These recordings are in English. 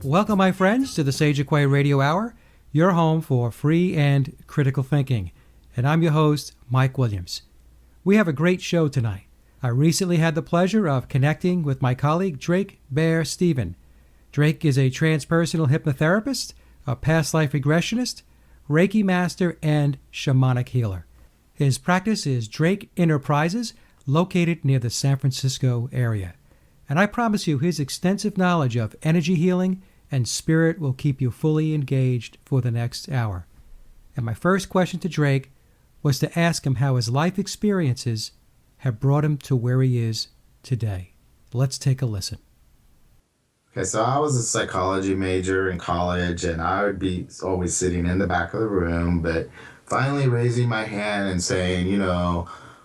Welcome, my friends, to the Sage of Quay Radio Hour, your home for free and critical thinking. And I'm your host, Mike Williams. We have a great show tonight. I recently had the pleasure of connecting with my colleague, Drake Bear Stephen. Drake is a transpersonal hypnotherapist, a past life regressionist, Reiki master, and shamanic healer. His practice is Drake Enterprises, located near the San Francisco area. And I promise you, his extensive knowledge of energy healing and spirit will keep you fully engaged for the next hour. And my first question to Drake was to ask him how his life experiences have brought him to where he is today. Let's take a listen. Okay, so I was a psychology major in college, and I would be always sitting in the back of the room, but finally raising my hand and saying,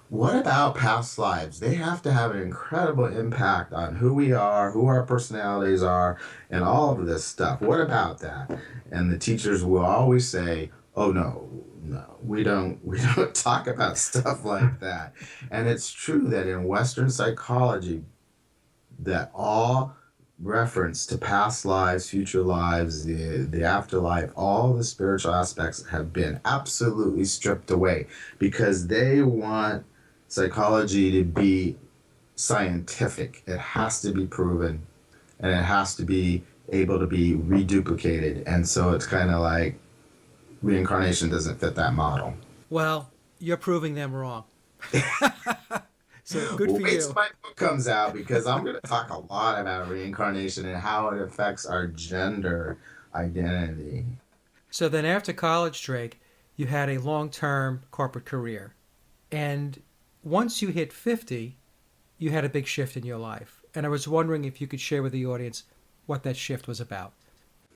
what about past lives? They have to have an incredible impact on who we are, who our personalities are, and all of this stuff. What about that? And the teachers will always say, oh, no, we don't talk about stuff like that. And it's true that in Western psychology, that all reference to past lives, future lives, the afterlife, all the spiritual aspects have been absolutely stripped away because they want psychology to be scientific. It has to be proven, and it has to be able to be reduplicated. And so it's kind of like reincarnation doesn't fit that model. Well, you're proving them wrong. So good for Wait you. till my book comes out, because I'm going to talk a lot about reincarnation and how it affects our gender identity. So then after college, Drake, you had a long-term corporate career. And once you hit 50, you had a big shift in your life. And I was wondering if you could share with the audience what that shift was about.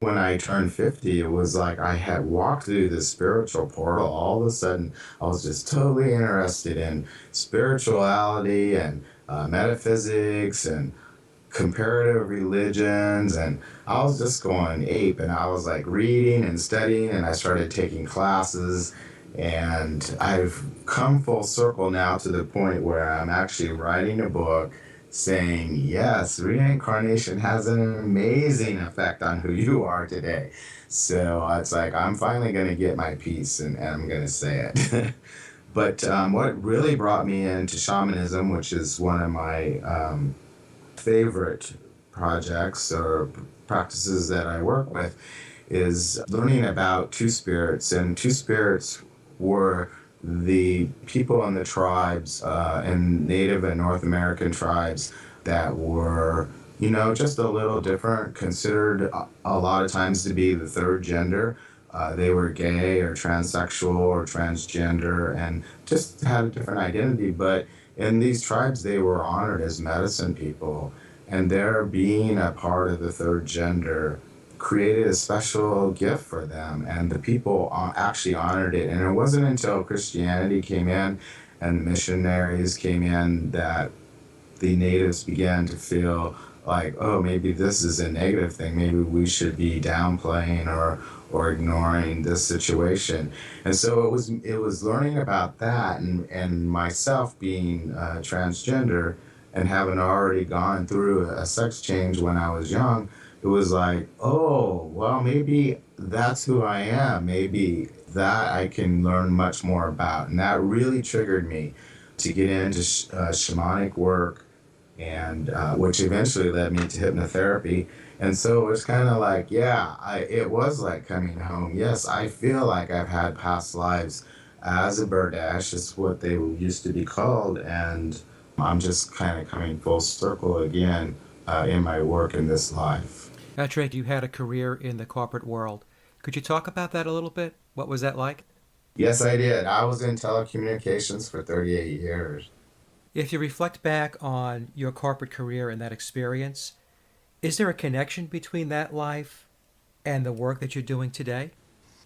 When I turned 50, it was like I had walked through this spiritual portal. All of a sudden, I was just totally interested in spirituality and metaphysics and comparative religions. And I was just going ape. And I was like reading and studying, and I started taking classes. And I've come full circle now to the point where I'm actually writing a book saying, yes, reincarnation has an amazing effect on who you are today. So it's like, I'm finally going to get my piece, and I'm going to say it. But what really brought me into shamanism, which is one of my favorite projects or practices that I work with, is learning about two spirits. And two spirits were the people in the tribes, and Native and North American tribes that were, just a little different, considered a lot of times to be the third gender. They were gay or transsexual or transgender and just had a different identity. But in these tribes, they were honored as medicine people. And their being a part of the third gender created a special gift for them, and the people actually honored it. And it wasn't until Christianity came in and the missionaries came in that the natives began to feel like, oh, maybe this is a negative thing. Maybe we should be downplaying or ignoring this situation. And so it was learning about that, and myself being transgender and having already gone through a sex change when I was young. It was like, oh, well, maybe that's who I am. Maybe that I can learn much more about. And that really triggered me to get into shamanic work, and which eventually led me to hypnotherapy. And so it was kind of like, it was like coming home. Yes, I feel like I've had past lives as a Burdash, is what they used to be called. And I'm just kind of coming full circle again in my work in this life. Now, Drake, you had a career in the corporate world. Could you talk about that a little bit? What was that like? Yes, I did. I was in telecommunications for 38 years. If you reflect back on your corporate career and that experience, is there a connection between that life and the work that you're doing today?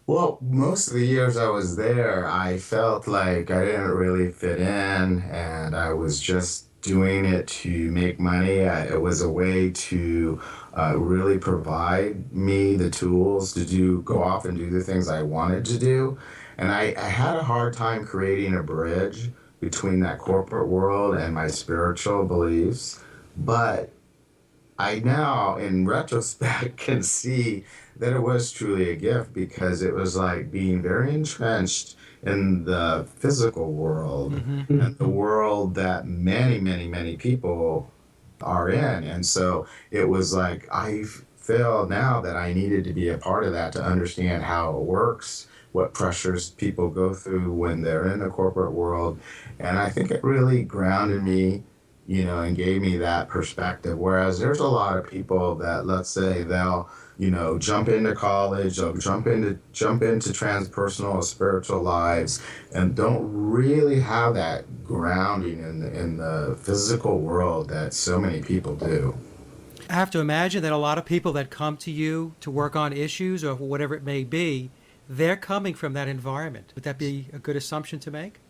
Well, most of the years I was there, I felt like I didn't really fit in, and I was just doing it to make money. It was a way to really provide me the tools to go off and do the things I wanted to do. And I had a hard time creating a bridge between that corporate world and my spiritual beliefs. But I now, in retrospect, can see that it was truly a gift because it was like being very entrenched in the physical world Mm-hmm. and the world that many, many, many people are in. And so it was like I feel now that I needed to be a part of that to understand how it works, what pressures people go through when they're in the corporate world. And I think it really grounded me, and gave me that perspective. Whereas there's a lot of people that, let's say, they'll, jump into college, they'll jump into transpersonal or spiritual lives, and don't really have that grounding in the physical world that so many people do. I have to imagine that a lot of people that come to you to work on issues or whatever it may be, they're coming from that environment. Would that be a good assumption to make?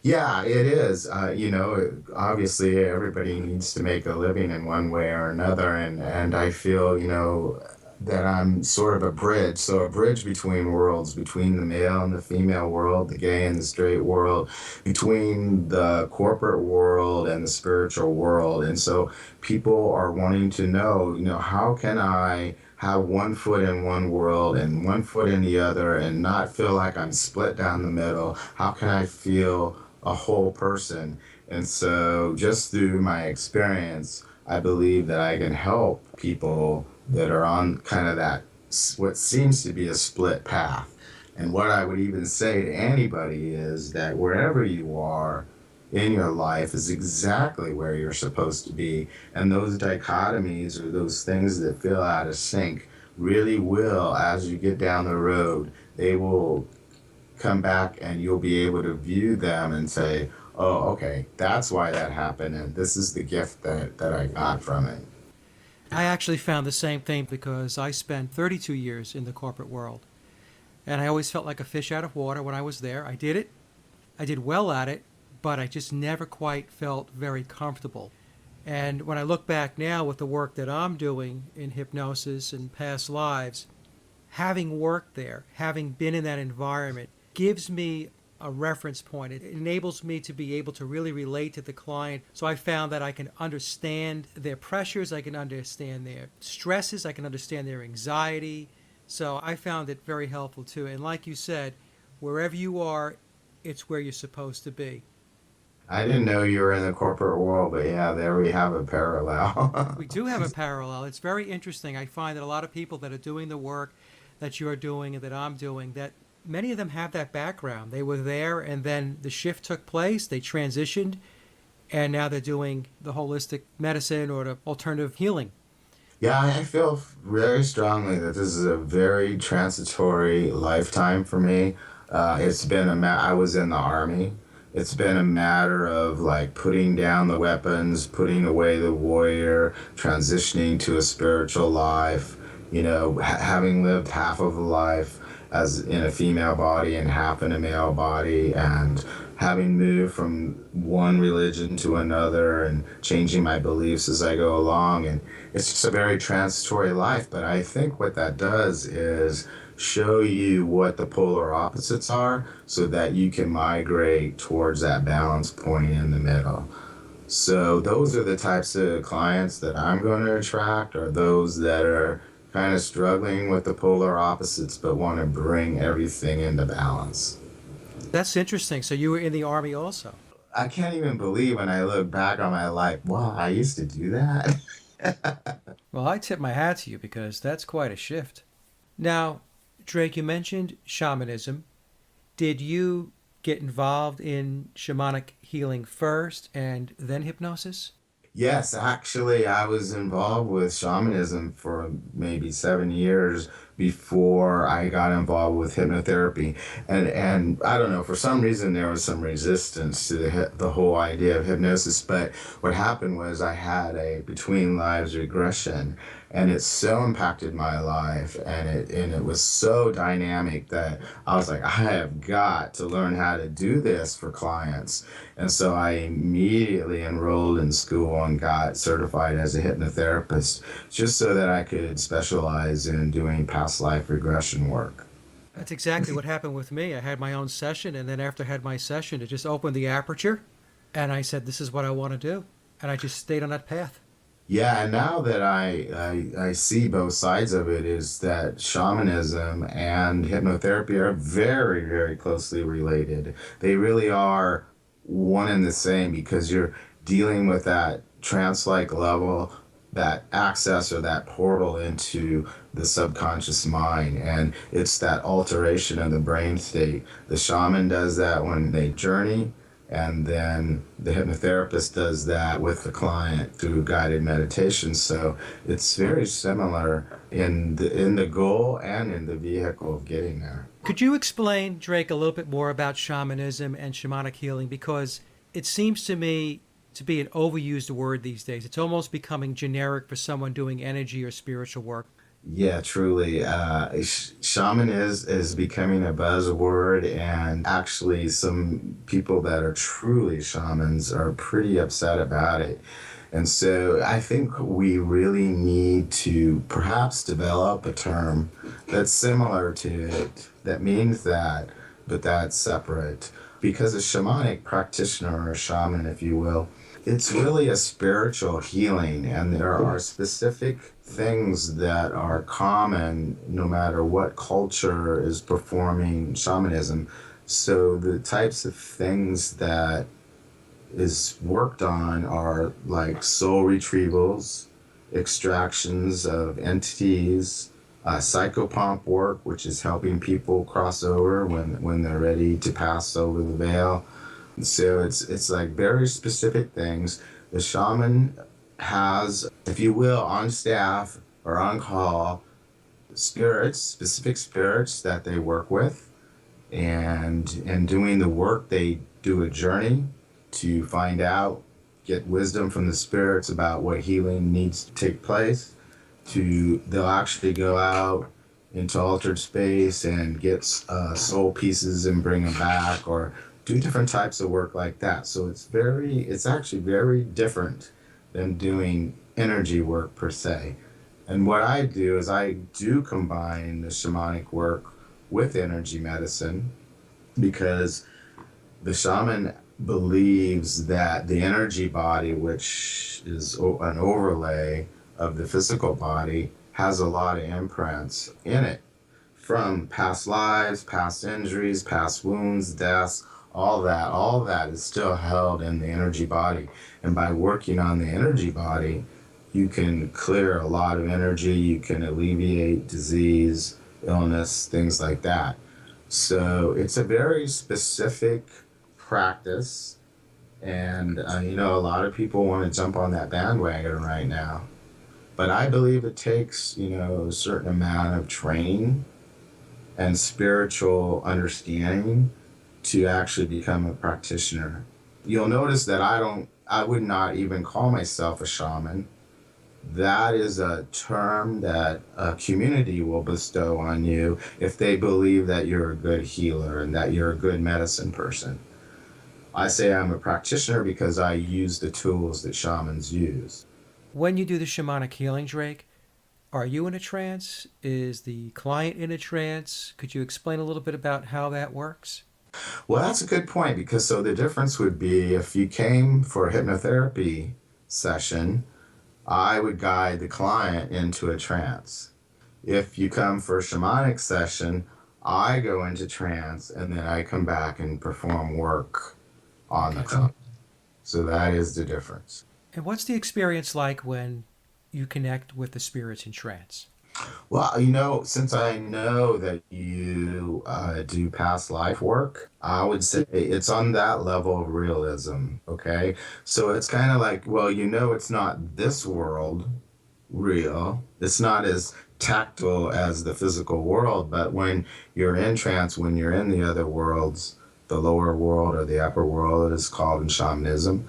Yeah, it is. Obviously, everybody needs to make a living in one way or another, and I feel, that I'm sort of a bridge. So a bridge between worlds, between the male and the female world, the gay and the straight world, between the corporate world and the spiritual world. And so people are wanting to know, how can I have one foot in one world and one foot in the other and not feel like I'm split down the middle? How can I feel a whole person? And so just through my experience, I believe that I can help people that are on kind of that, what seems to be a split path. And what I would even say to anybody is that wherever you are in your life is exactly where you're supposed to be. And those dichotomies or those things that feel out of sync really will, as you get down the road, they will come back and you'll be able to view them and say, oh, okay, that's why that happened. And this is the gift that I got from it. I actually found the same thing because I spent 32 years in the corporate world. And I always felt like a fish out of water when I was there. I did it. I did well at it, but I just never quite felt very comfortable. And when I look back now with the work that I'm doing in hypnosis and past lives, having worked there, having been in that environment, gives me a reference point. It enables me to be able to really relate to the client. So I found that I can understand their pressures, I can understand their stresses, I can understand their anxiety. So I found it very helpful too. And like you said, wherever you are, it's where you're supposed to be. I didn't know you were in the corporate world, but yeah, there we have a parallel. We do have a parallel. It's very interesting. I find that a lot of people that are doing the work that you're doing and that I'm doing, that many of them have that background. They were there and then the shift took place, they transitioned, and now they're doing the holistic medicine or the alternative healing. Yeah, I feel very strongly that this is a very transitory lifetime for me. I was in the army. It's been a matter of like putting down the weapons, putting away the warrior, transitioning to a spiritual life, having lived half of a life as in a female body and half in a male body, and having moved from one religion to another and changing my beliefs as I go along. And it's just a very transitory life. But I think what that does is show you what the polar opposites are so that you can migrate towards that balance point in the middle. So those are the types of clients that I'm going to attract, are those that are kind of struggling with the polar opposites but want to bring everything into balance. That's interesting. So you were in the Army also. I can't even believe when I look back on my life, wow, I used to do that. Well, I tip my hat to you because that's quite a shift. Now, Drake, you mentioned shamanism. Did you get involved in shamanic healing first and then hypnosis? Yes, actually, I was involved with shamanism for maybe 7 years before I got involved with hypnotherapy. And I don't know, for some reason there was some resistance to the whole idea of hypnosis. But what happened was I had a between lives regression, and it so impacted my life, and it was so dynamic that I was like, I have got to learn how to do this for clients. And so I immediately enrolled in school and got certified as a hypnotherapist just so that I could specialize in doing past life regression work. That's exactly what happened with me. I had my own session, and then after I had my session, it just opened the aperture, and I said, this is what I want to do. And I just stayed on that path. Yeah, and now that I see both sides of it, is that shamanism and hypnotherapy are very, very closely related. They really are one and the same because you're dealing with that trance-like level, that access or that portal into the subconscious mind. And it's that alteration of the brain state. The shaman does that when they journey, and then the hypnotherapist does that with the client through guided meditation. So it's very similar in the goal and in the vehicle of getting there. Could you explain, Drake, a little bit more about shamanism and shamanic healing? Because it seems to me to be an overused word these days. It's almost becoming generic for someone doing energy or spiritual work. Yeah, truly. Shaman is becoming a buzzword, and actually, some people that are truly shamans are pretty upset about it. And so I think we really need to perhaps develop a term that's similar to it, that means that, but that's separate. Because a shamanic practitioner, or a shaman, if you will, it's really a spiritual healing, and there are specific things that are common no matter what culture is performing shamanism. So the types of things that is worked on are like soul retrievals, extractions of entities, psychopomp work, which is helping people cross over when they're ready to pass over the veil. So it's like very specific things. The shaman has, if you will, on staff or on call, spirits, specific spirits that they work with, and in doing the work, they do a journey to find out, get wisdom from the spirits about what healing needs to take place. They'll actually go out into altered space and get soul pieces and bring them back, or do different types of work like that. So it's actually very different than doing energy work per se. And what I do is I do combine the shamanic work with energy medicine, because the shaman believes that the energy body, which is an overlay of the physical body, has a lot of imprints in it from past lives, past injuries, past wounds, deaths. All that is still held in the energy body. And by working on the energy body, you can clear a lot of energy, you can alleviate disease, illness, things like that. So it's a very specific practice. And, a lot of people want to jump on that bandwagon right now. But I believe it takes, a certain amount of training and spiritual understanding to actually become a practitioner. You'll notice that I would not even call myself a shaman. That is a term that a community will bestow on you if they believe that you're a good healer and that you're a good medicine person. I say I'm a practitioner because I use the tools that shamans use. When you do the shamanic healing, Drake, are you in a trance? Is the client in a trance? Could you explain a little bit about how that works? Well, that's a good point, because so the difference would be if you came for a hypnotherapy session, I would guide the client into a trance. If you come for a shamanic session, I go into trance and then I come back and perform work on the client. So that is the difference. And what's the experience like when you connect with the spirits in trance? Well, since I know that you do past life work, I would say it's on that level of realism, okay? So it's kind of like, well, it's not this world real. It's not as tactile as the physical world, but when you're in trance, when you're in the other worlds, the lower world or the upper world, it is called in shamanism,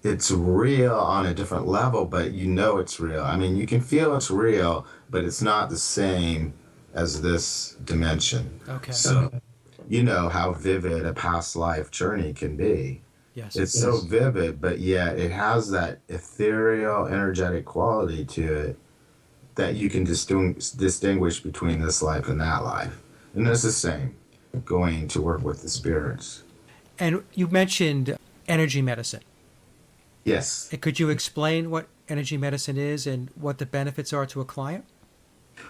it's real on a different level, but it's real. I mean, you can feel it's real, but it's not the same as this dimension. Okay. So, you know how vivid a past life journey can be. Yes. It's so vivid, but yet it has that ethereal, energetic quality to it that you can distinguish between this life and that life. And it's the same, going to work with the spirits. And you mentioned energy medicine. Yes. And could you explain what energy medicine is and what the benefits are to a client?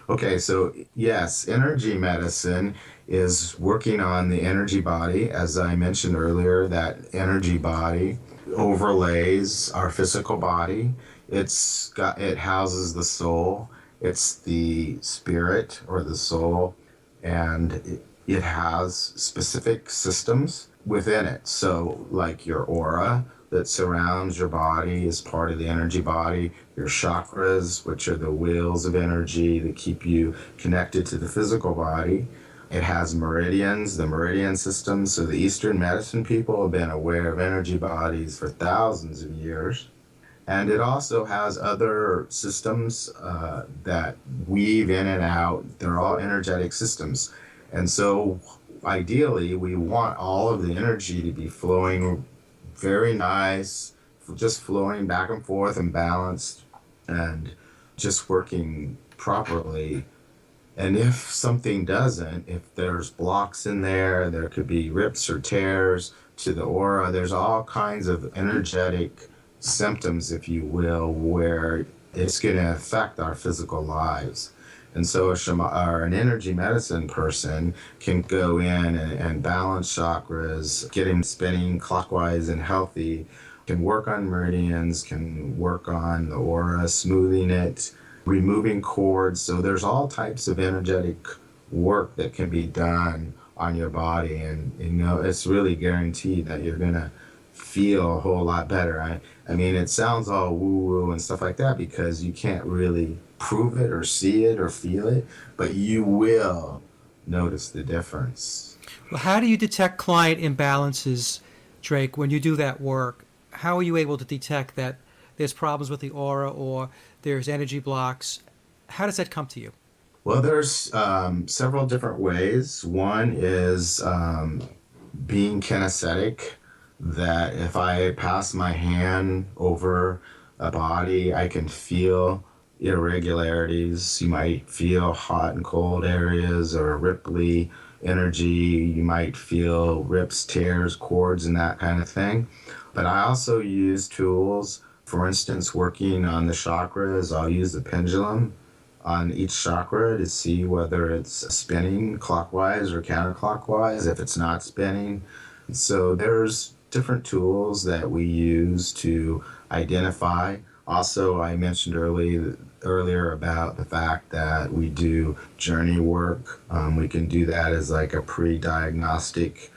Okay, so yes, energy medicine is working on the energy body. As I mentioned earlier, that energy body overlays our physical body. It houses the soul. It's the spirit or the soul, and it has specific systems within it. So, like your aura that surrounds your body is part of the energy body. Your chakras, which are the wheels of energy that keep you connected to the physical body. It has meridians, the meridian system. So the Eastern medicine people have been aware of energy bodies for thousands of years. And it also has other systems that weave in and out. They're all energetic systems. And so ideally, we want all of the energy to be flowing very nice, just flowing back and forth and balanced and just working properly. And if something doesn't, if there's blocks in there, there could be rips or tears to the aura. There's all kinds of energetic symptoms, if you will, where it's going to affect our physical lives. And so an energy medicine person can go in and balance chakras, get him spinning clockwise and healthy, can work on meridians, can work on the aura, smoothing it, removing cords. So there's all types of energetic work that can be done on your body. And, it's really guaranteed that you're going to feel a whole lot better. I mean, it sounds all woo-woo and stuff like that because you can't really prove it or see it or feel it, but you will notice the difference. Well, how do you detect client imbalances, Drake, when you do that work? How are you able to detect that there's problems with the aura or there's energy blocks? How does that come to you? Well, there's several different ways. One is being kinesthetic, that if I pass my hand over a body, I can feel irregularities. You might feel hot and cold areas or ripply energy. You might feel rips, tears, cords, and that kind of thing. But I also use tools. For instance, working on the chakras, I'll use the pendulum on each chakra to see whether it's spinning clockwise or counterclockwise, if it's not spinning. So there's different tools that we use to identify. Also, I mentioned earlier about the fact that we do journey work. We can do that as like a pre-diagnostic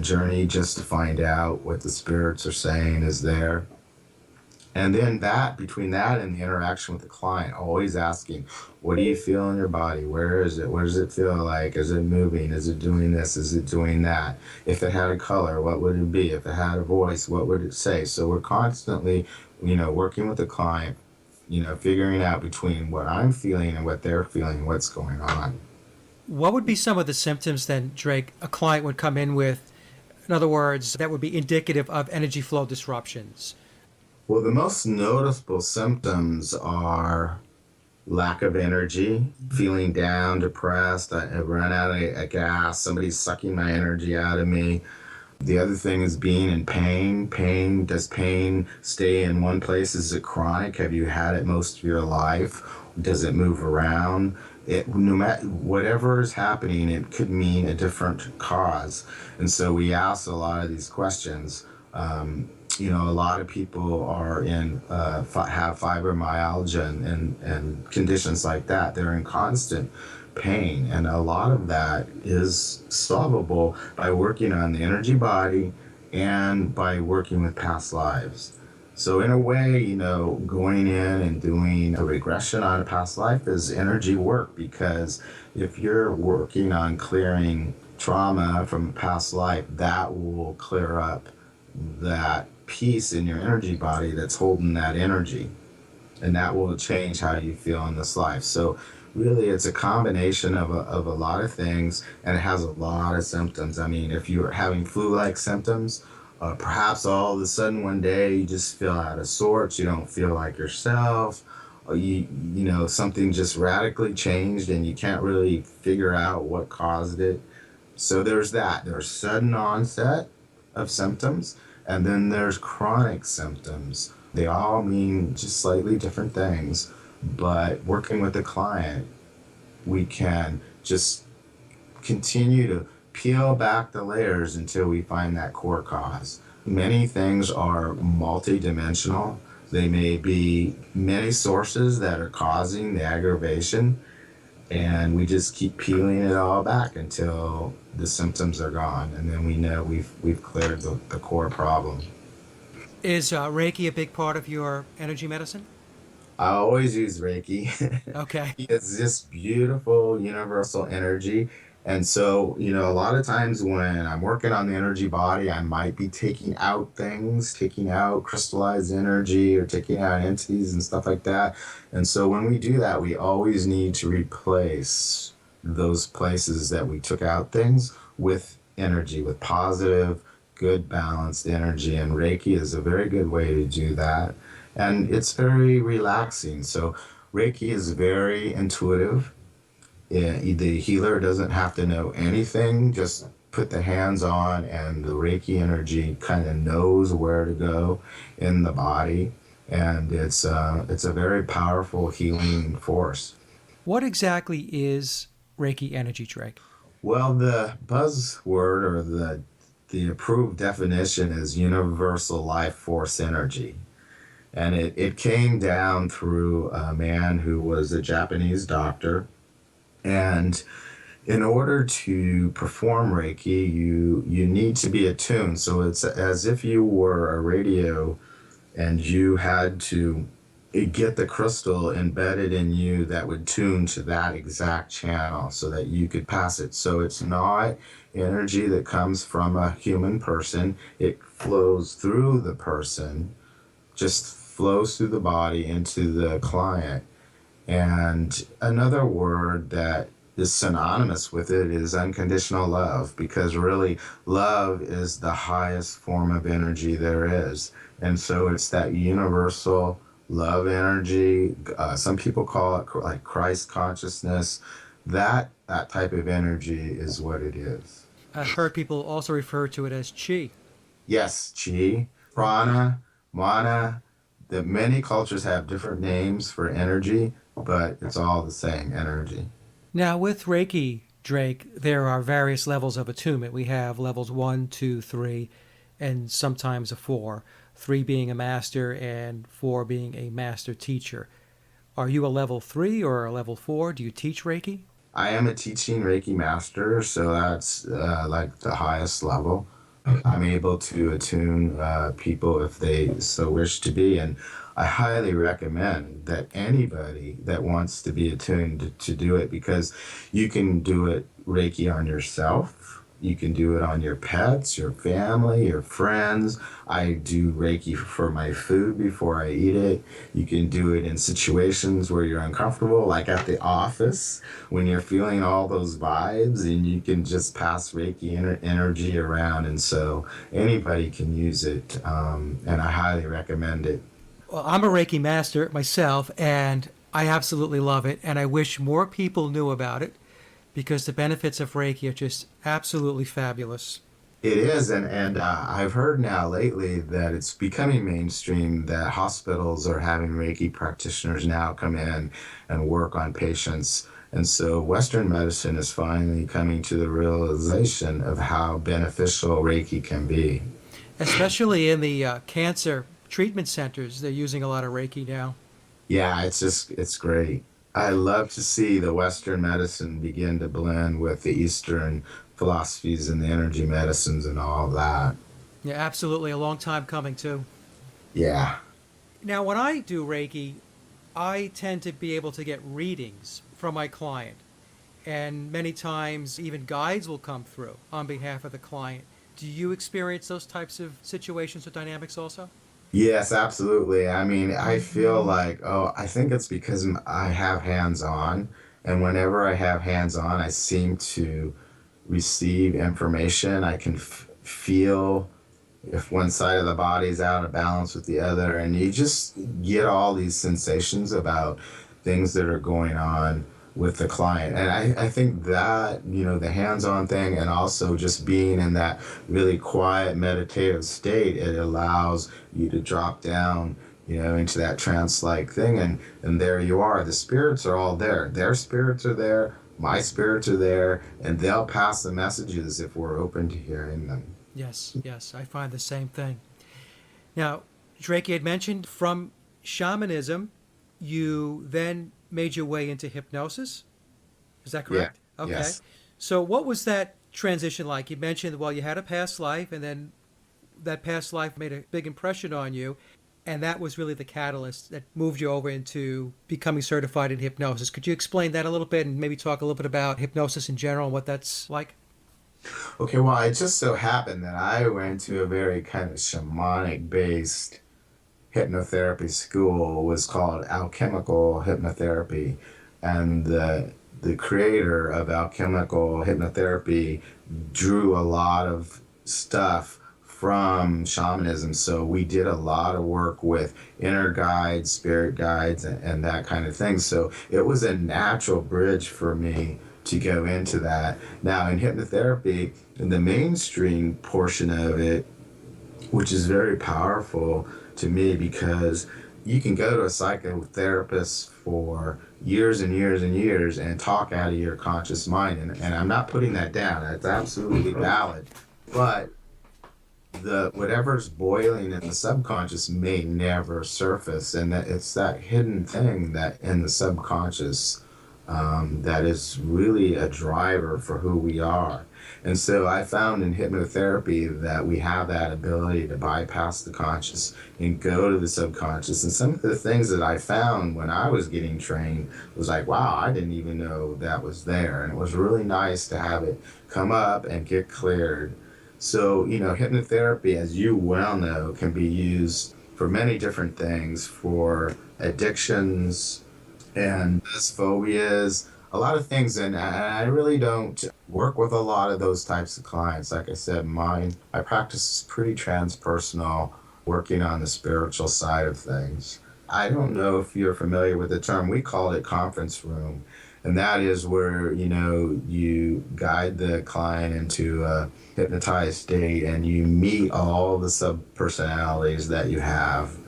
journey just to find out what the spirits are saying is there. And then between that and the interaction with the client, always asking, what do you feel in your body? Where is it? What does it feel like? Is it moving? Is it doing this? Is it doing that? If it had a color, what would it be? If it had a voice, what would it say? So we're constantly, working with the client, figuring out between what I'm feeling and what they're feeling, what's going on. What would be some of the symptoms then, Drake, a client would come in with? In other words, that would be indicative of energy flow disruptions. Well, the most noticeable symptoms are lack of energy, feeling down, depressed, I run out of gas, somebody's sucking my energy out of me. The other thing is being in pain. Does pain stay in one place? Is it chronic? Have you had it most of your life? Does it move around? No matter whatever is happening, it could mean a different cause. And so we ask a lot of these questions. A lot of people are have fibromyalgia and conditions like that. They're in constant pain, and a lot of that is solvable by working on the energy body and by working with past lives. So in a way, going in and doing a regression on a past life is energy work, because if you're working on clearing trauma from a past life, that will clear up that piece in your energy body that's holding that energy, and that will change how you feel in this life. So really it's a combination of a lot of things, and it has a lot of symptoms. I mean, if you're having flu-like symptoms, perhaps all of a sudden one day you just feel out of sorts, you don't feel like yourself, or something just radically changed and you can't really figure out what caused it. So there's sudden onset of symptoms. And then there's chronic symptoms. They all mean just slightly different things, but working with the client, we can just continue to peel back the layers until we find that core cause. Many things are multidimensional. They may be many sources that are causing the aggravation, and we just keep peeling it all back until the symptoms are gone, and then we know we've cleared the core problem. Is Reiki a big part of your energy medicine? I always use Reiki. Okay. It's just beautiful universal energy. And so, a lot of times when I'm working on the energy body, I might be taking out things, taking out crystallized energy or taking out entities and stuff like that. And so when we do that, we always need to replace those places that we took out things with energy, with positive, good, balanced energy. And Reiki is a very good way to do that. And it's very relaxing. So Reiki is very intuitive. Yeah, the healer doesn't have to know anything, just put the hands on, and the Reiki energy kind of knows where to go in the body. And it's a very powerful healing force. What exactly is Reiki energy, Drake? Well, the buzzword or the approved definition is universal life force energy. And it came down through a man who was a Japanese doctor. And in order to perform Reiki, you need to be attuned. So it's as if you were a radio and you had to get the crystal embedded in you that would tune to that exact channel so that you could pass it. So it's not energy that comes from a human person. It flows through the person, just flows through the body into the client. And another word that is synonymous with it is unconditional love, because really love is the highest form of energy there is. And so it's that universal love energy. Some people call it like Christ consciousness. That type of energy is what it is. I've heard people also refer to it as chi. Yes, chi, prana, mana. The many cultures have different names for energy, but it's all the same energy. Now, with Reiki, Drake, there are various levels of attunement. We have levels 1, 2, 3, and sometimes a 4. 3 being a master and 4 being a master teacher. Are you a level 3 or a level 4? Do you teach Reiki? I am a teaching Reiki master, so that's like the highest level. I'm able to attune people if they so wish to be, and I highly recommend that anybody that wants to be attuned to do it, because you can do it Reiki on yourself. You can do it on your pets, your family, your friends. I do Reiki for my food before I eat it. You can do it in situations where you're uncomfortable, like at the office, when you're feeling all those vibes, and you can just pass Reiki energy around. And so anybody can use it, and I highly recommend it. Well, I'm a Reiki master myself, and I absolutely love it, and I wish more people knew about it, because the benefits of Reiki are just absolutely fabulous. It is, and I've heard now lately that it's becoming mainstream that hospitals are having Reiki practitioners now come in and work on patients. And so Western medicine is finally coming to the realization of how beneficial Reiki can be. Especially in the cancer treatment centers, they're using a lot of Reiki now. Yeah, it's great. I love to see the Western medicine begin to blend with the Eastern philosophies and the energy medicines and all of that. Yeah, absolutely. A long time coming, too. Yeah. Now, when I do Reiki, I tend to be able to get readings from my client. And many times, even guides will come through on behalf of the client. Do you experience those types of situations or dynamics also? Yes, absolutely. I mean, I feel like, I think it's because I have hands-on, and whenever I have hands-on, I seem to receive information. I can feel if one side of the body is out of balance with the other, and you just get all these sensations about things that are going on with the client. And I think that, the hands-on thing and also just being in that really quiet meditative state, it allows you to drop down, into that trance-like thing. And there you are. The spirits are all there. Their spirits are there. My spirits are there. And they'll pass the messages if we're open to hearing them. Yes, yes, I find the same thing. Now, Drake, you had mentioned from shamanism, you then made your way into hypnosis. Is that correct? Yeah. Okay. Yes. So what was that transition like? You mentioned, well, you had a past life, and then that past life made a big impression on you, and that was really the catalyst that moved you over into becoming certified in hypnosis. Could you explain that a little bit and maybe talk a little bit about hypnosis in general and what that's like? Okay, well, it just so happened that I went to a very kind of shamanic-based hypnotherapy school. It was called alchemical hypnotherapy, and the creator of alchemical hypnotherapy drew a lot of stuff from shamanism. So we did a lot of work with inner guides, spirit guides, and that kind of thing. So it was a natural bridge for me to go into that. Now in hypnotherapy, in the mainstream portion of it, which is very powerful to me, because you can go to a psychotherapist for years and years and years and talk out of your conscious mind. And I'm not putting that down. That's absolutely valid. But whatever's boiling in the subconscious may never surface. And it's that hidden thing that in the subconscious that is really a driver for who we are. And so I found in hypnotherapy that we have that ability to bypass the conscious and go to the subconscious. And some of the things that I found when I was getting trained was like, wow, I didn't even know that was there. And it was really nice to have it come up and get cleared. So, hypnotherapy, as you well know, can be used for many different things, for addictions and phobias, a lot of things. And I really don't work with a lot of those types of clients. Like I said, I practice pretty transpersonal, working on the spiritual side of things. I don't know if you're familiar with the term. We call it conference room. And that is where, you guide the client into a hypnotized state and you meet all the subpersonalities that you have.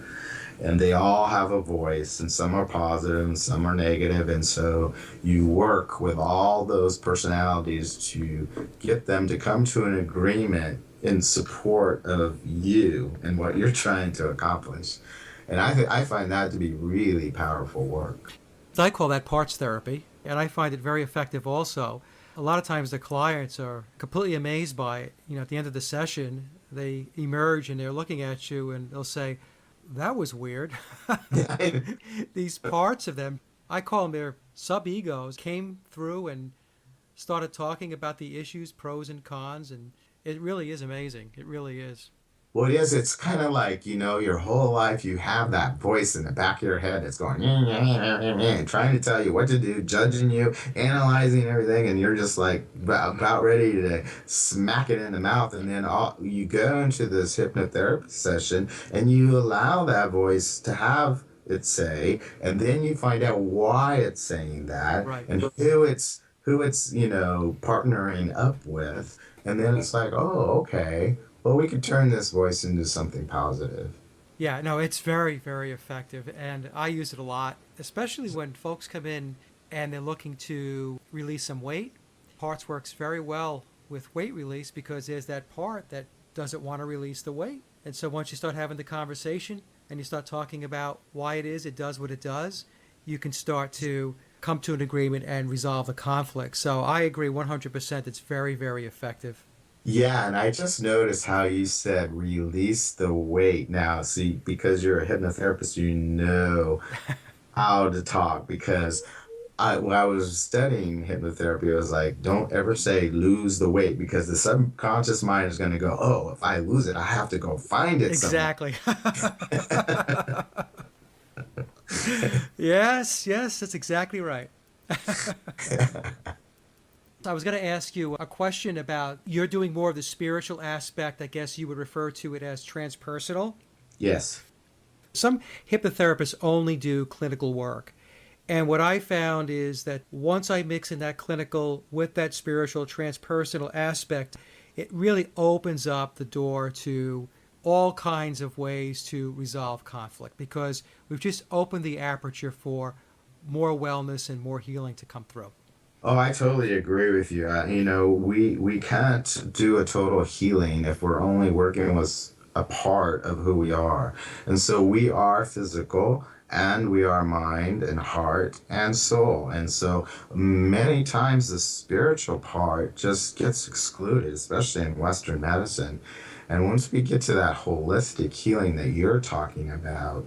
And they all have a voice, and some are positive and some are negative. And so you work with all those personalities to get them to come to an agreement in support of you and what you're trying to accomplish. And I find that to be really powerful work. I call that parts therapy, and I find it very effective also. A lot of times the clients are completely amazed by it. At the end of the session, they emerge and they're looking at you and they'll say, that was weird. These parts of them, I call them their sub-egos, came through and started talking about the issues, pros and cons, and it really is amazing. It really is. Well, it is. It's kind of like, your whole life you have that voice in the back of your head that's going, trying to tell you what to do, judging you, analyzing everything, and you're just like about ready to smack it in the mouth. And then you go into this hypnotherapy session and you allow that voice to have it say, and then you find out why it's saying that, right, and who it's partnering up with. And then it's like, oh, okay. Well, we could turn this voice into something positive. Yeah, no, it's very, very effective. And I use it a lot, especially when folks come in and they're looking to release some weight. Parts works very well with weight release because there's that part that doesn't want to release the weight. And so once you start having the conversation and you start talking about why it does what it does, you can start to come to an agreement and resolve the conflict. So I agree 100%. It's very, very effective. Yeah, and I just noticed how you said release the weight. Now, see, because you're a hypnotherapist, you know how to talk. Because when I was studying hypnotherapy, I was like, don't ever say lose the weight, because the subconscious mind is going to go, oh, if I lose it, I have to go find it somewhere. Exactly. Yes, that's exactly right. I was going to ask you a question about, you're doing more of the spiritual aspect. I guess you would refer to it as transpersonal. Yes. Some hypnotherapists only do clinical work. And what I found is that once I mix in that clinical with that spiritual transpersonal aspect, it really opens up the door to all kinds of ways to resolve conflict, because we've just opened the aperture for more wellness and more healing to come through. Oh, I totally agree with you. We can't do a total healing if we're only working with a part of who we are. And so we are physical and we are mind and heart and soul. And so many times the spiritual part just gets excluded, especially in Western medicine. And once we get to that holistic healing that you're talking about,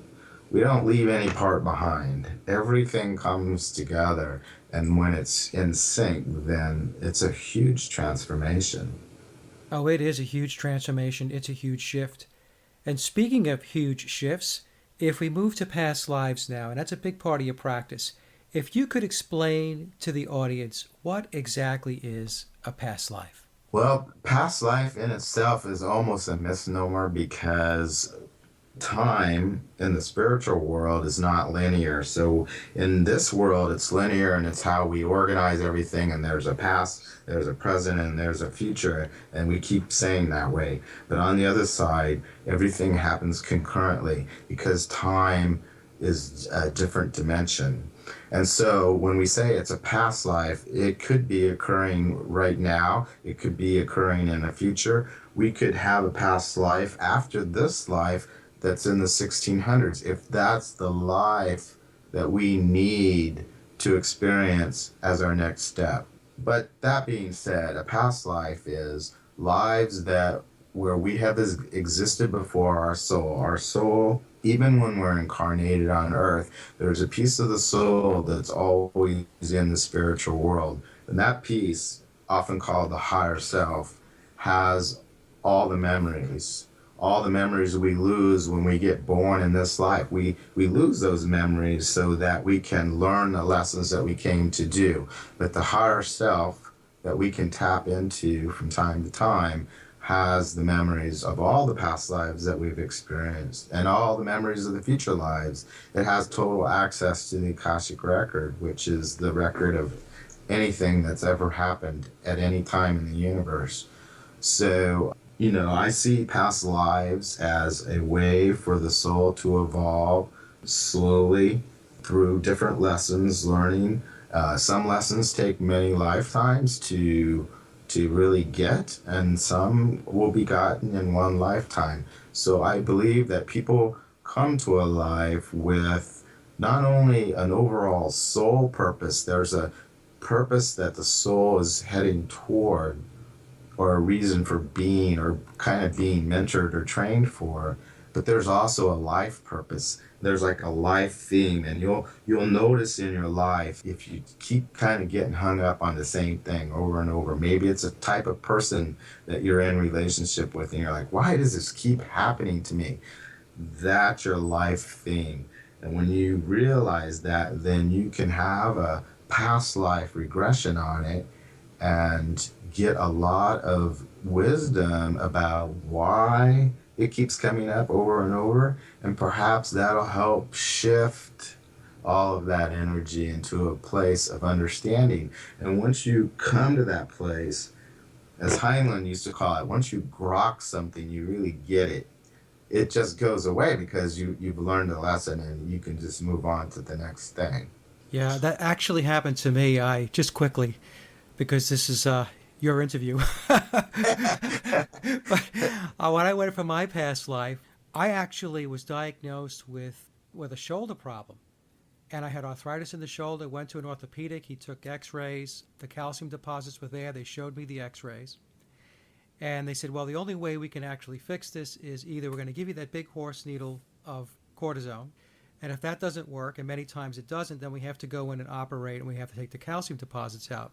we don't leave any part behind. Everything comes together, and when it's in sync, then it's a huge transformation. Oh, it is a huge transformation. It's a huge shift. And speaking of huge shifts, if we move to past lives now, and that's a big part of your practice, if you could explain to the audience what exactly is a past life. Well, past life in itself is almost a misnomer because time in the spiritual world is not linear. So in this world, it's linear and it's how we organize everything. And there's a past, there's a present, and there's a future. And we keep saying that way. But on the other side, everything happens concurrently because time is a different dimension. And so when we say it's a past life, it could be occurring right now. It could be occurring in the future. We could have a past life after this life that's in the 1600s, if that's the life that we need to experience as our next step. But that being said, a past life is lives that where we have existed before our soul. Our soul, even when we're incarnated on earth, there's a piece of the soul that's always in the spiritual world. And that piece, often called the higher self, has all the memories we lose when we get born in this life. We lose those memories so that we can learn the lessons that we came to do. But the higher self that we can tap into from time to time has the memories of all the past lives that we've experienced and all the memories of the future lives. It has total access to the Akashic record, which is the record of anything that's ever happened at any time in the universe. So I see past lives as a way for the soul to evolve slowly through different lessons, learning. Some lessons take many lifetimes to really get, and some will be gotten in one lifetime. So I believe that people come to a life with not only an overall soul purpose, there's a purpose that the soul is heading toward, or a reason for being, or kind of being mentored or trained for, but there's also a life purpose. There's like a life theme, and you'll notice in your life if you keep kind of getting hung up on the same thing over and over. Maybe it's a type of person that you're in relationship with, and you're like, why does this keep happening to me? That's your life theme. And when you realize that, then you can have a past life regression on it and get a lot of wisdom about why it keeps coming up over and over, and perhaps that'll help shift all of that energy into a place of understanding. And once you come to that place, as Heinlein used to call it, once you grok something, you really get it. It just goes away because you've learned the lesson and you can just move on to the next thing. Yeah, that actually happened to me. I just quickly, because this is your interview. But when I went for my past life, I actually was diagnosed with a shoulder problem. And I had arthritis in the shoulder, went to an orthopedic. He took x-rays. The calcium deposits were there. They showed me the x-rays. And they said, well, the only way we can actually fix this is either we're going to give you that big horse needle of cortisone. And if that doesn't work, and many times it doesn't, then we have to go in and operate, and we have to take the calcium deposits out.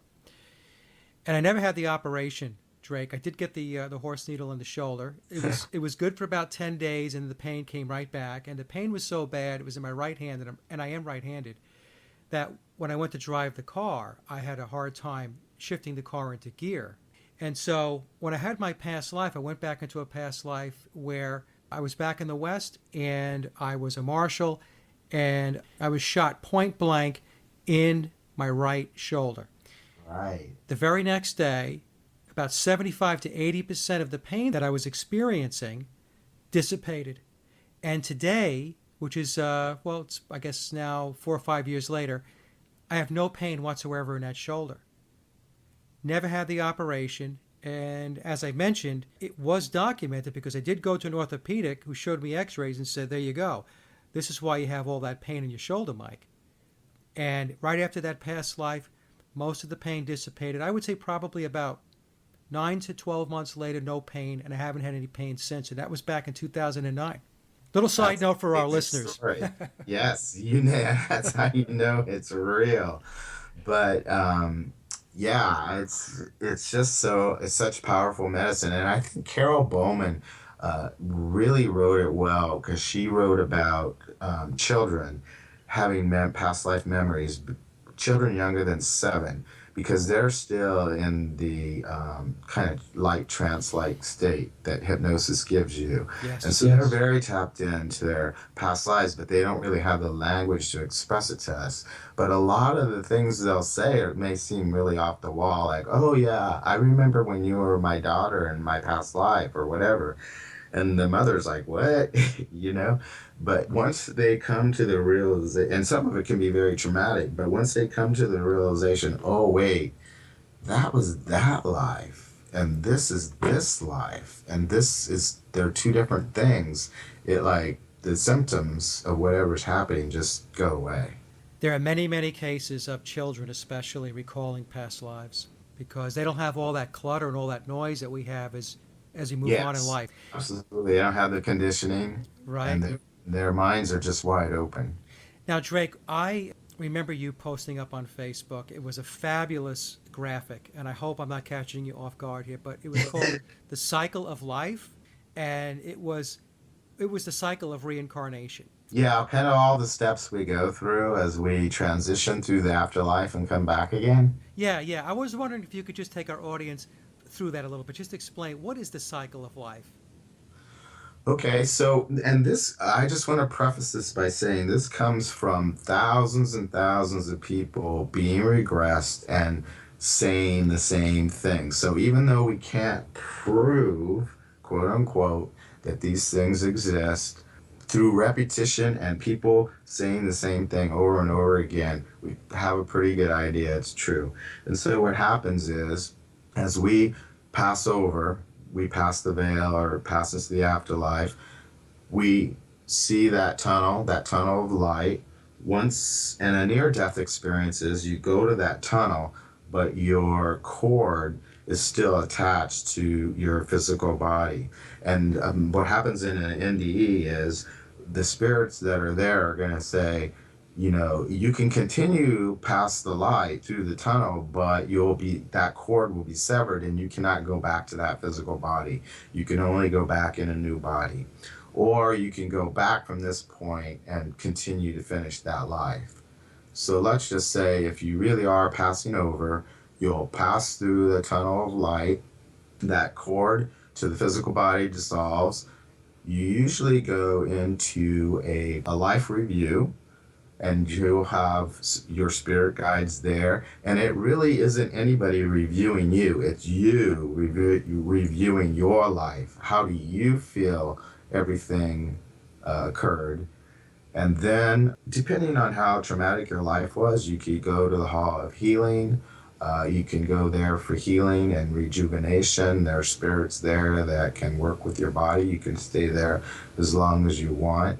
And I never had the operation, Drake. I did get the horse needle in the shoulder. It was good for about 10 days, and the pain came right back. And the pain was so bad, it was in my right hand, and I am right-handed, that when I went to drive the car, I had a hard time shifting the car into gear. And so when I had my past life, I went back into a past life where I was back in the West, and I was a marshal, and I was shot point blank in my right shoulder. Right. The very next day, about 75 to 80% of the pain that I was experiencing dissipated. And today, which is, it's, I guess now 4 or 5 years later, I have no pain whatsoever in that shoulder. Never had the operation. And as I mentioned, it was documented because I did go to an orthopedic who showed me x-rays and said, there you go. This is why you have all that pain in your shoulder, Mike. And right after that past life, most of the pain dissipated. I would say probably about 9 to 12 months later, no pain, and I haven't had any pain since. And that was back in 2009. Little side note for our listeners. Story. Yes, that's how you know it's real. But yeah, it's just it's such powerful medicine, and I think Carol Bowman really wrote it well because she wrote about children having past life memories, children younger than 7, because they're still in the kind of light trance-like state that hypnosis gives you. Yes, and so they're very tapped into their past lives, but they don't really have the language to express it to us. But a lot of the things they'll say may seem really off the wall, like, oh yeah, I remember when you were my daughter in my past life or whatever. And the mother's like, what? You know? But once they come to the realization, and some of it can be very traumatic, but once they come to the realization, oh, wait, that was that life, and this is this life, and they're two different things. It like, the symptoms of whatever's happening just go away. There are many, many cases of children especially recalling past lives because they don't have all that clutter and all that noise that we have as we move on in life. Absolutely. They don't have the conditioning. Right. And their minds are just wide open. Now, Drake, I remember you posting up on Facebook. It was a fabulous graphic, and I hope I'm not catching you off guard here, but it was called The Cycle of Life, and it was the cycle of reincarnation. Yeah, kind of all the steps we go through as we transition through the afterlife and come back again. Yeah. I was wondering if you could just take our audience through that a little bit. Just explain, what is the cycle of life? Okay, so, and this, I just want to preface this by saying this comes from thousands and thousands of people being regressed and saying the same thing. So even though we can't prove, quote unquote, that these things exist, through repetition and people saying the same thing over and over again, we have a pretty good idea it's true. And so what happens is, as we pass over, we pass the veil or pass into the afterlife, we see that tunnel of light. Once in a near-death experiences, you go to that tunnel, but your cord is still attached to your physical body. And what happens in an NDE is the spirits that are there are going to say, you know, you can continue past the light through the tunnel, but that cord will be severed and you cannot go back to that physical body. You can only go back in a new body. Or you can go back from this point and continue to finish that life. So let's just say if you really are passing over, you'll pass through the tunnel of light, that cord to the physical body dissolves. You usually go into a life review, and you'll have your spirit guides there. And it really isn't anybody reviewing you. It's you reviewing your life. How do you feel everything occurred? And then, depending on how traumatic your life was, you could go to the Hall of Healing. You can go there for healing and rejuvenation. There are spirits there that can work with your body. You can stay there as long as you want.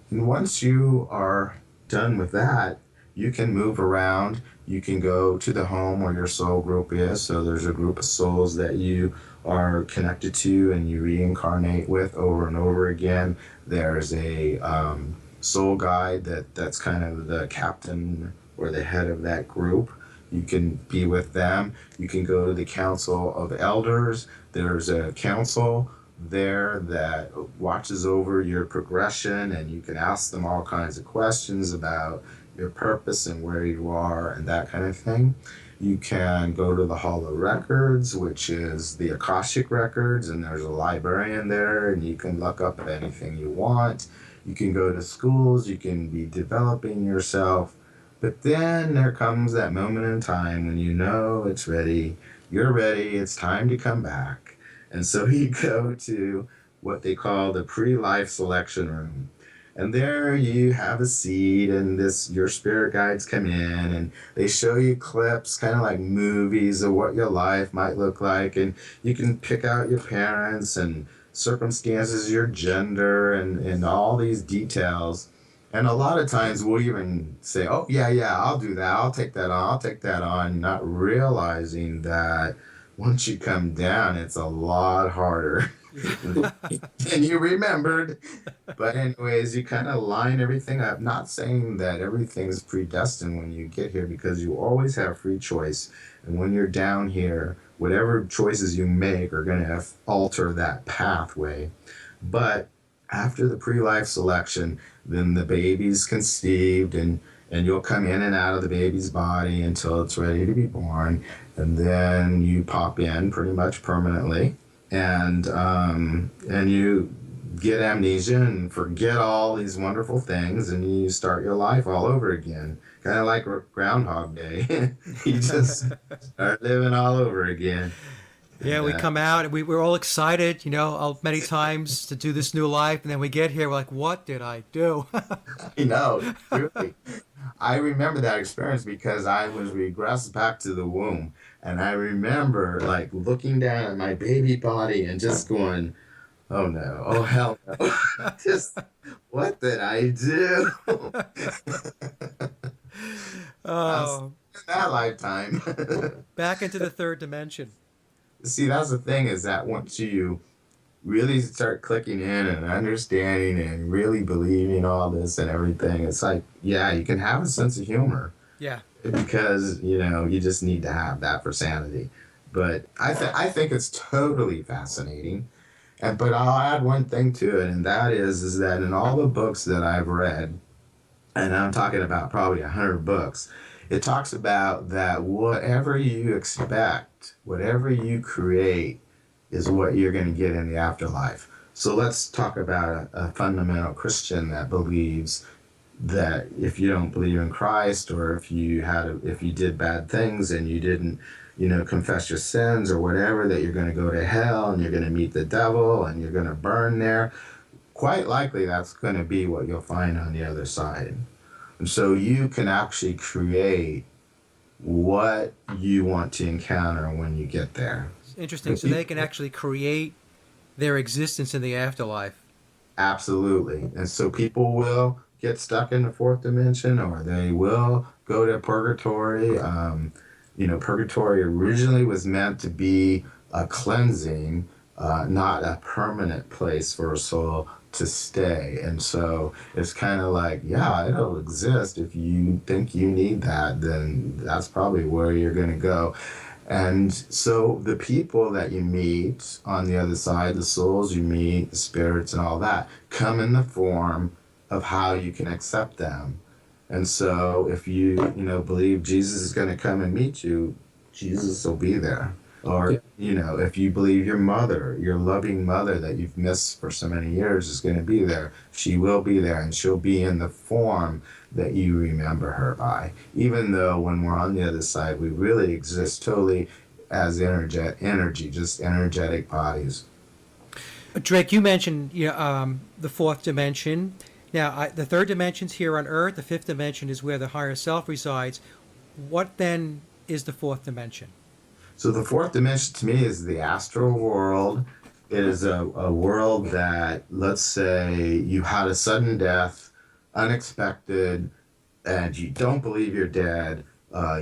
And once you are done with that, you can move around. You can go to the home where your soul group is. So there's a group of souls that you are connected to and you reincarnate with over and over again. There's a soul guide that's kind of the captain or the head of that group. You can be with them. You can go to the Council of Elders. There's a council there that watches over your progression, and you can ask them all kinds of questions about your purpose and where you are and that kind of thing. You can go to the Hall of Records, which is the Akashic Records, and there's a librarian there, and you can look up anything you want. You can go to schools. You can be developing yourself But then there comes that moment in time when you know it's ready, you're ready, it's time to come back. And so you go to what they call the pre-life selection room. And there you have a seat, and this your spirit guides come in and they show you clips, kind of like movies of what your life might look like, and you can pick out your parents and circumstances, your gender, and all these details. And a lot of times we'll even say, oh, yeah, yeah, I'll do that. I'll take that on, not realizing that once you come down, it's a lot harder than you remembered. But anyways, you kind of line everything up, not saying that everything's predestined when you get here, because you always have free choice. And when you're down here, whatever choices you make are going to alter that pathway. But after the pre-life selection, then the baby's conceived, and you'll come in and out of the baby's body until it's ready to be born, and then you pop in pretty much permanently, and you get amnesia and forget all these wonderful things, and you start your life all over again, kind of like Groundhog Day. You just start living all over again. Yeah, we come out and we're all excited, many times to do this new life. And then we get here, we're like, what did I do? I know, truly. I remember that experience because I was regressed back to the womb. And I remember like looking down at my baby body and just going, oh no, oh hell no. Just, what did I do? Oh, In that lifetime. back into the third dimension. See, that's the thing, is that once you really start clicking in and understanding and really believing all this and everything, it's like, yeah, you can have a sense of humor Yeah. because, you just need to have that for sanity. But I think it's totally fascinating. But I'll add one thing to it, and that is that in all the books that I've read, and I'm talking about probably 100 books, it talks about that whatever you expect, whatever you create, is what you're going to get in the afterlife. So let's talk about a fundamental Christian that believes that if you don't believe in Christ, or if you did bad things and you didn't, confess your sins or whatever, that you're going to go to hell and you're going to meet the devil and you're going to burn there. Quite likely that's going to be what you'll find on the other side. And so you can actually create what you want to encounter when you get there. Interesting. So they can actually create their existence in the afterlife. Absolutely. And so people will get stuck in the fourth dimension, or they will go to purgatory. Purgatory originally was meant to be a cleansing, not a permanent place for a soul to stay. And so it's kind of like, yeah, it'll exist. If you think you need that, then that's probably where you're going to go. And so the people that you meet on the other side, the souls you meet, the spirits and all that, come in the form of how you can accept them. And so if you believe Jesus is going to come and meet you, Jesus will be there. Or, if you believe your mother, your loving mother that you've missed for so many years is going to be there, she will be there, and she'll be in the form that you remember her by. Even though when we're on the other side, we really exist totally as energy, just energetic bodies. Drake, you mentioned the fourth dimension. Now, the third dimension's here on Earth. The fifth dimension is where the higher self resides. What then is the fourth dimension? So the fourth dimension to me is the astral world. It is a world that, let's say you had a sudden death, unexpected, and you don't believe you're dead.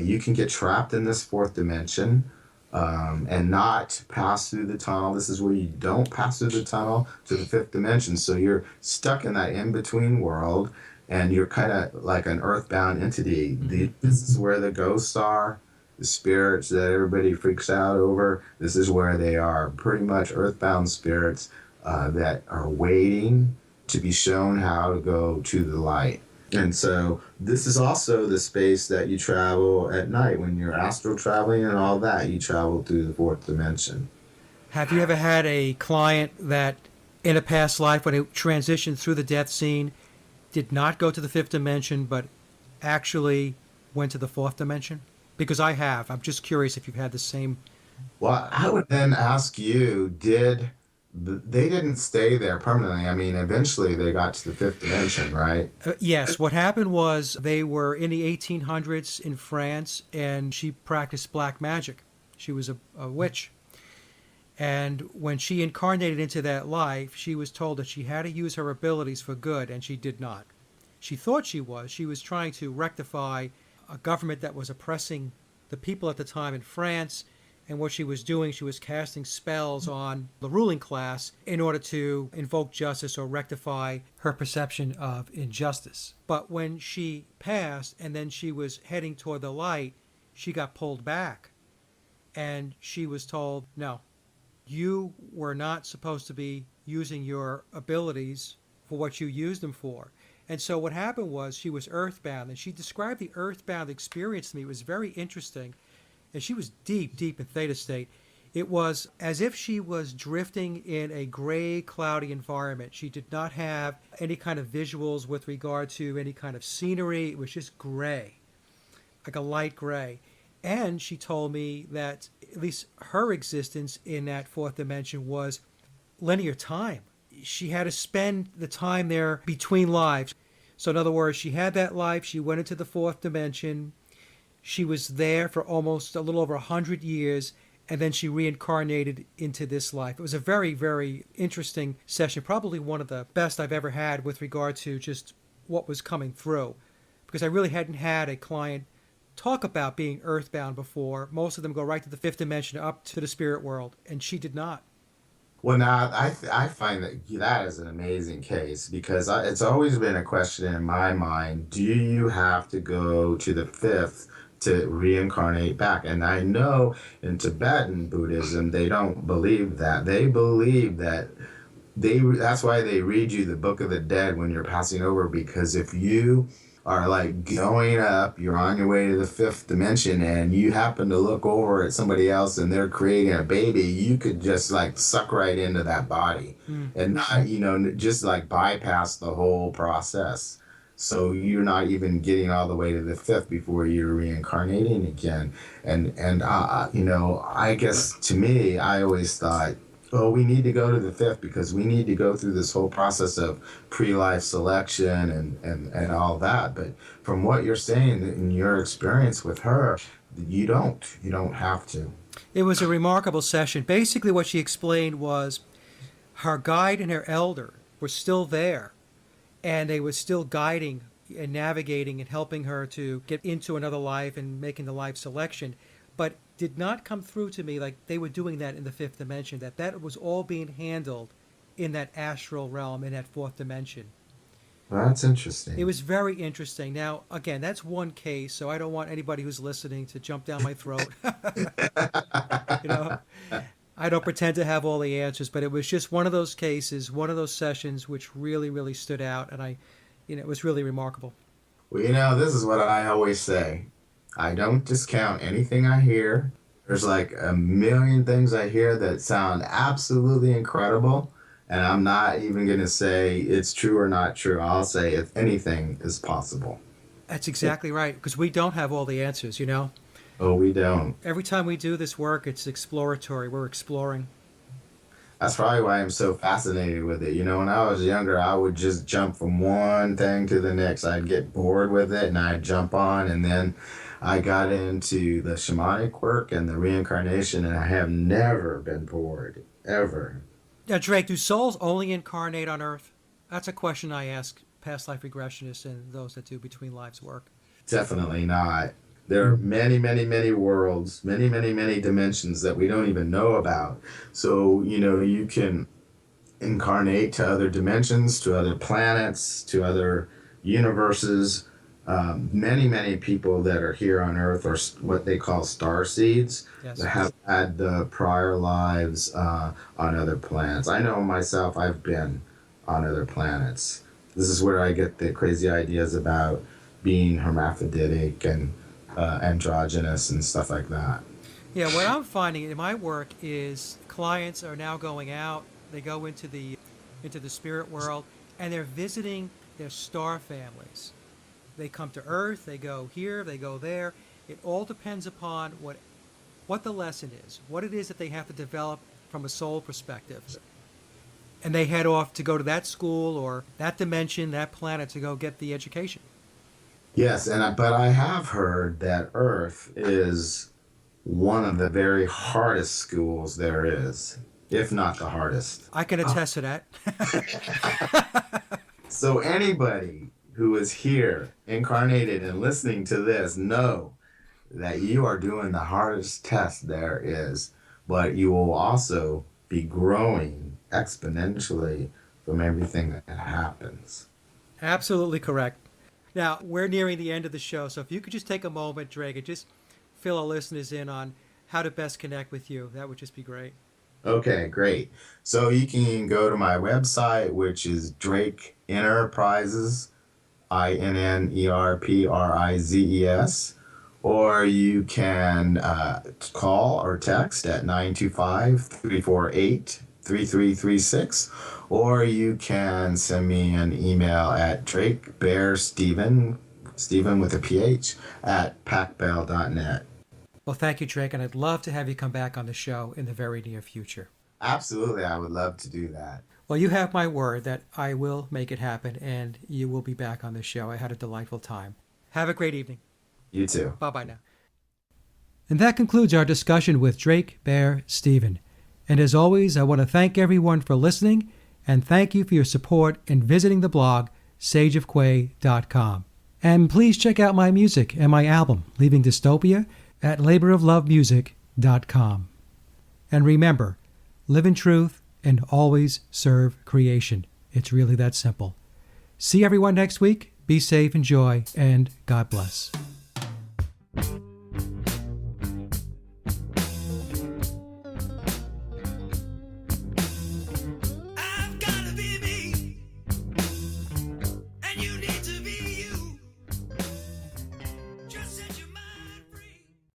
You can get trapped in this fourth dimension and not pass through the tunnel. This is where you don't pass through the tunnel to the fifth dimension. So you're stuck in that in-between world, and you're kind of like an earthbound entity. This is where the ghosts are. The spirits that everybody freaks out over, this is where they are. Pretty much earthbound spirits that are waiting to be shown how to go to the light. And so this is also the space that you travel at night. When you're astral traveling and all that, you travel through the fourth dimension. Have you ever had a client that in a past life, when it transitioned through the death scene, did not go to the fifth dimension, but actually went to the fourth dimension? Because I have. I'm just curious if you've had the same. Well, I would then ask you, they didn't stay there permanently? I mean, eventually they got to the fifth dimension, right? Yes, what happened was they were in the 1800s in France, and she practiced black magic. She was a witch. And when she incarnated into that life, she was told that she had to use her abilities for good, and she did not. She thought she was. She was trying to rectify a government that was oppressing the people at the time in France. And what she was doing, she was casting spells on the ruling class in order to invoke justice or rectify her perception of injustice. But when she passed and then she was heading toward the light, she got pulled back. And she was told, no, you were not supposed to be using your abilities for what you used them for. And so what happened was she was earthbound, and she described the earthbound experience to me. It was very interesting. And she was deep, deep in theta state. It was as if she was drifting in a gray, cloudy environment. She did not have any kind of visuals with regard to any kind of scenery. It was just gray, like a light gray. And she told me that at least her existence in that fourth dimension was linear time. She had to spend the time there between lives. So in other words, she had that life. She went into the fourth dimension. She was there for almost a little over 100 years, and then she reincarnated into this life. It was a very, very interesting session, probably one of the best I've ever had with regard to just what was coming through, because I really hadn't had a client talk about being earthbound before. Most of them go right to the fifth dimension, up to the spirit world, and she did not. Well, now I find that is an amazing case because it's always been a question in my mind. Do you have to go to the fifth to reincarnate back? And I know in Tibetan Buddhism, they don't believe that. They believe that that's why they read you the Book of the Dead when you're passing over, because if you are like going up, you're on your way to the fifth dimension, and you happen to look over at somebody else and they're creating a baby, you could just like suck right into that body and not, just like bypass the whole process. So you're not even getting all the way to the fifth before you're reincarnating again. And I guess to me, I always thought, oh, we need to go to the fifth because we need to go through this whole process of pre-life selection and all that. But from what you're saying in your experience with her, you don't have to. It was a remarkable session. Basically what she explained was her guide and her elder were still there, and they were still guiding and navigating and helping her to get into another life and making the life selection, but did not come through to me like they were doing that in the fifth dimension, that was all being handled in that astral realm, in that fourth dimension. Well, that's interesting. It was very interesting. Now, again, that's one case, so I don't want anybody who's listening to jump down my throat. I don't pretend to have all the answers, but it was just one of those cases, one of those sessions which really, really stood out, and it was really remarkable. Well, this is what I always say. I don't discount anything I hear. There's like a million things I hear that sound absolutely incredible, and I'm not even going to say it's true or not true. I'll say if anything is possible. That's exactly right, because we don't have all the answers, Oh, we don't. Every time we do this work, it's exploratory. We're exploring. That's probably why I'm so fascinated with it. When I was younger, I would just jump from one thing to the next. I'd get bored with it, and I'd jump on, and then I got into the shamanic work and the reincarnation, and I have never been bored, ever. Now, Drake, do souls only incarnate on Earth? That's a question I ask past life regressionists and those that do between lives work. Definitely not. There are many, many, many worlds, many, many, many dimensions that we don't even know about. So, you can incarnate to other dimensions, to other planets, to other universes. Many, many people that are here on Earth are what they call star seeds, yes, that have had the prior lives on other planets. I know myself, I've been on other planets. This is where I get the crazy ideas about being hermaphroditic and androgynous and stuff like that. Yeah, what I'm finding in my work is clients are now going out, they go into the spirit world, and they're visiting their star families. they come to Earth, they go here, they go there. It all depends upon what the lesson is, what it is that they have to develop from a soul perspective. And they head off to go to that school or that dimension, that planet, to go get the education. Yes, but I have heard that Earth is one of the very hardest schools there is, if not the hardest. I can attest to that. So anybody who is here, incarnated and listening to this, know that you are doing the hardest test there is, but you will also be growing exponentially from everything that happens. Absolutely correct. Now, we're nearing the end of the show, so if you could just take a moment, Drake, and just fill our listeners in on how to best connect with you, that would just be great. Okay, great. So you can go to my website, which is Drake Enterprises, INNERPRIZES, or you can call or text at 925-348-3336, or you can send me an email at DrakeBearSteven, Stephen with a PH, at pacbell.net. Well, thank you, Drake, and I'd love to have you come back on the show in the very near future. Absolutely, I would love to do that. Well, you have my word that I will make it happen, and you will be back on the show. I had a delightful time. Have a great evening. You too. Bye-bye now. And that concludes our discussion with Drake Bear Stephen. And as always, I want to thank everyone for listening, and thank you for your support in visiting the blog, sageofquay.com. And please check out my music and my album, Leaving Dystopia, at laboroflovemusic.com. And remember, live in truth and always serve creation. It's really that simple. See everyone next week. Be safe, enjoy, and God bless.